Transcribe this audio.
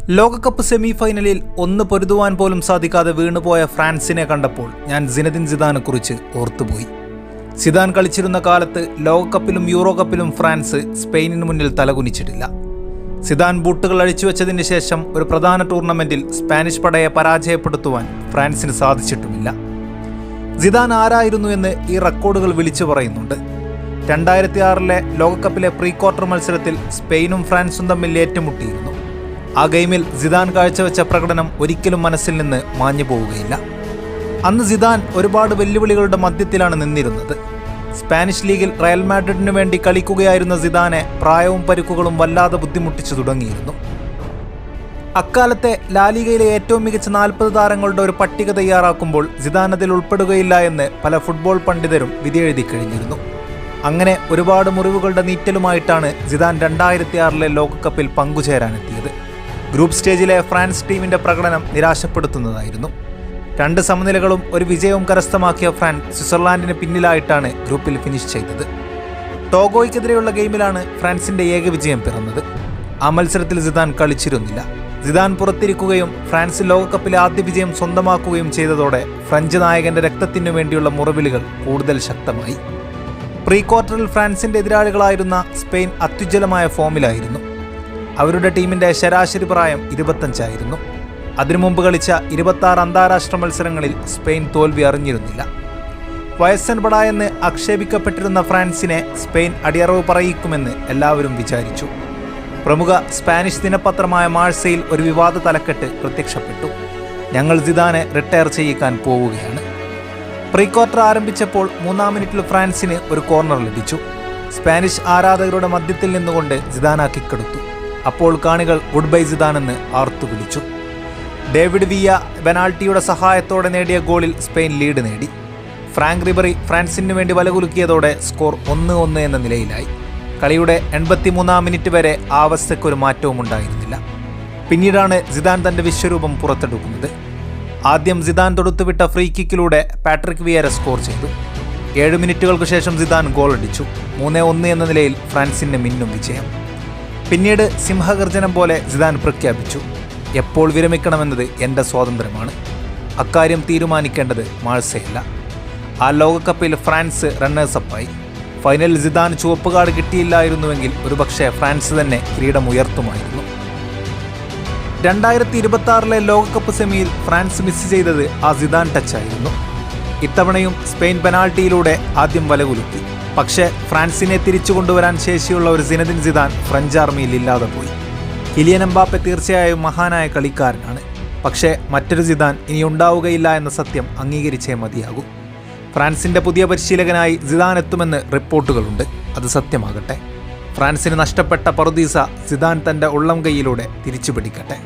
ലോകകപ്പ് സെമി ഫൈനലിൽ ഒന്ന് പൊരുതുവാൻ പോലും സാധിക്കാതെ വീണുപോയ ഫ്രാൻസിനെ കണ്ടപ്പോൾ ഞാൻ സിനദിൻ സിദാനെ കുറിച്ച് ഓർത്തുപോയി. സിദാൻ കളിച്ചിരുന്ന കാലത്ത് ലോകകപ്പിലും യൂറോ കപ്പിലും ഫ്രാൻസ് സ്പെയിനിന് മുന്നിൽ തലകുനിച്ചിട്ടില്ല. സിദാൻ ബൂട്ടുകൾ അഴിച്ചുവെച്ചതിന് ശേഷം ഒരു പ്രധാന ടൂർണമെന്റിൽ സ്പാനിഷ് പടയെ പരാജയപ്പെടുത്തുവാൻ ഫ്രാൻസിന് സാധിച്ചിട്ടുമില്ല. സിദാൻ ആരായിരുന്നു എന്ന് ഈ റെക്കോർഡുകൾ വിളിച്ചു പറയുന്നുണ്ട്. 2006 ലോകകപ്പിലെ പ്രീ ക്വാർട്ടർ മത്സരത്തിൽ സ്പെയിനും ഫ്രാൻസും തമ്മിൽ ഏറ്റുമുട്ടിയിരുന്നു. ആ ഗെയിമിൽ സിദാൻ കാഴ്ചവെച്ച പ്രകടനം ഒരിക്കലും മനസ്സിൽ നിന്ന് മാഞ്ഞു പോവുകയില്ല. അന്ന് സിദാൻ ഒരുപാട് വെല്ലുവിളികളുടെ മധ്യത്തിലാണ് നിന്നിരുന്നത്. സ്പാനിഷ് ലീഗിൽ റയൽ മാഡ്രിഡിനു വേണ്ടി കളിക്കുകയായിരുന്ന സിദാനെ പ്രായവും പരുക്കുകളും വല്ലാതെ ബുദ്ധിമുട്ടിച്ചു തുടങ്ങിയിരുന്നു. അക്കാലത്തെ ലാലിഗയിലെ ഏറ്റവും മികച്ച 40 താരങ്ങളുടെ ഒരു പട്ടിക തയ്യാറാക്കുമ്പോൾ സിദാൻ അതിൽ ഉൾപ്പെടുകയില്ല എന്ന് പല ഫുട്ബോൾ പണ്ഡിതരും വിധിയെഴുതി കഴിഞ്ഞിരുന്നു. അങ്ങനെ ഒരുപാട് മുറിവുകളുടെ നീറ്റലുമായിട്ടാണ് സിദാൻ 2006 ലോകകപ്പിൽ പങ്കുചേരാനെത്തിയത്. ഗ്രൂപ്പ് സ്റ്റേജിലെ ഫ്രാൻസ് ടീമിന്റെ പ്രകടനം നിരാശപ്പെടുത്തുന്നതായിരുന്നു. 2 സമനിലകളും ഒരു വിജയവും കരസ്ഥമാക്കിയ ഫ്രാൻസ് സ്വിറ്റ്സർലാൻഡിന് പിന്നിലായിട്ടാണ് ഗ്രൂപ്പിൽ ഫിനിഷ് ചെയ്തത്. ടോഗോയ്ക്കെതിരെയുള്ള ഗെയിമിലാണ് ഫ്രാൻസിന്റെ ഏക വിജയം പിറന്നത്. ആ മത്സരത്തിൽ സിദാൻ കളിച്ചിരുന്നില്ല. സിദാൻ പുറത്തിരിക്കുകയും ഫ്രാൻസ് ലോകകപ്പിലെ ആദ്യ വിജയം സ്വന്തമാക്കുകയും ചെയ്തതോടെ ഫ്രഞ്ച് നായകന്റെ രക്തത്തിനു വേണ്ടിയുള്ള മുറവിളികൾ കൂടുതൽ ശക്തമായി. പ്രീ ക്വാർട്ടറിൽ ഫ്രാൻസിന്റെ എതിരാളികളായിരുന്ന സ്പെയിൻ അത്യുജ്വലമായ ഫോമിലായിരുന്നു. അവരുടെ ടീമിന്റെ ശരാശരി പ്രായം 25 ആയിരുന്നു. അതിനു മുമ്പ് കളിച്ച 26 അന്താരാഷ്ട്ര മത്സരങ്ങളിൽ സ്പെയിൻ തോൽവി അറിഞ്ഞിരുന്നില്ല. വയസ്സൻ പട എന്ന് ആക്ഷേപിക്കപ്പെട്ടിരുന്ന ഫ്രാൻസിനെ സ്പെയിൻ അടിയറവ് പറയിക്കുമെന്ന് എല്ലാവരും വിചാരിച്ചു. പ്രമുഖ സ്പാനിഷ് ദിനപത്രമായ മാഴ്സയിൽ ഒരു വിവാദ തലക്കെട്ട് പ്രത്യക്ഷപ്പെട്ടു: ഞങ്ങൾ സിദാനെ റിട്ടയർ ചെയ്യിക്കാൻ പോവുകയാണ്. പ്രീ ക്വാർട്ടർ ആരംഭിച്ചപ്പോൾ 3-ാം മിനിറ്റിൽ ഫ്രാൻസിന് ഒരു കോർണർ ലഭിച്ചു. സ്പാനിഷ് ആരാധകരുടെ മധ്യത്തിൽ നിന്നുകൊണ്ട് സിദാൻ കിക്കെടുത്തു. അപ്പോൾ കാണികൾ ഗുഡ് ബൈ സിദാൻ എന്ന് ആർത്തു വിളിച്ചു. ഡേവിഡ് വിയ പെനാൾട്ടിയുടെ സഹായത്തോടെ നേടിയ ഗോളിൽ സ്പെയിൻ ലീഡ് നേടി. ഫ്രാങ്ക് റിബറി ഫ്രാൻസിന് വേണ്ടി വലകുലുക്കിയതോടെ സ്കോർ 1-1 എന്ന നിലയിലായി. കളിയുടെ 83-ാം മിനിറ്റ് വരെ ആ അവസ്ഥയ്ക്കൊരു മാറ്റവും ഉണ്ടായിരുന്നില്ല. പിന്നീടാണ് സിദാൻ തന്റെ വിശ്വരൂപം പുറത്തെടുക്കുന്നത്. ആദ്യം സിദാൻ തൊടുത്തുവിട്ട ഫ്രീ കിക്കിലൂടെ പാട്രിക് വിയേര സ്കോർ ചെയ്തു. 7 മിനിറ്റുകൾക്ക് ശേഷം സിദാൻ ഗോൾ അടിച്ചു. 3-1 എന്ന നിലയിൽ ഫ്രാൻസിന് മിന്നും വിജയം. പിന്നീട് സിംഹഗർജനം പോലെ സിദാൻ പ്രഖ്യാപിച്ചു: എപ്പോൾ വിരമിക്കണമെന്നത് എൻ്റെ സ്വാതന്ത്ര്യമാണ്. അക്കാര്യം തീരുമാനിക്കേണ്ടത് മാഴ്സയല്ല. ആ ലോകകപ്പിൽ ഫ്രാൻസ് റണ്ണേഴ്സപ്പായി. ഫൈനലിൽ സിദാൻ ചുവപ്പ് കാർഡ് കിട്ടിയില്ലായിരുന്നുവെങ്കിൽ ഒരുപക്ഷെ ഫ്രാൻസ് തന്നെ കിരീടം ഉയർത്തുമായിരുന്നു. 2026 ലോകകപ്പ് സെമിയിൽ ഫ്രാൻസ് മിസ് ചെയ്തത് ആ സിദാൻ ടച്ചായിരുന്നു. ഇത്തവണയും സ്പെയിൻ പെനാൾട്ടിയിലൂടെ ആദ്യം വലകുലുക്കി. പക്ഷേ ഫ്രാൻസിനെ തിരിച്ചു കൊണ്ടുവരാൻ ശേഷിയുള്ള ഒരു സിനദിൻ സിദാൻ ഫ്രഞ്ച് ആർമിയിൽ ഇല്ലാതെ പോയി. കിലിയൻ എംബാപ്പെ തീർച്ചയായും മഹാനായ കളിക്കാരനാണ്. പക്ഷേ മറ്റൊരു സിദാൻ ഇനി ഉണ്ടാവുകയില്ല എന്ന സത്യം അംഗീകരിച്ചേ മതിയാകൂ. ഫ്രാൻസിന്റെ പുതിയ പരിശീലകനായി സിദാൻ എത്തുമെന്ന് റിപ്പോർട്ടുകളുണ്ട്. അത് സത്യമാകട്ടെ. ഫ്രാൻസിന് നഷ്ടപ്പെട്ട പറുദീസ സിദാൻ തന്റെ ഉള്ളം കൈയിലൂടെ തിരിച്ചു പിടിക്കട്ടെ.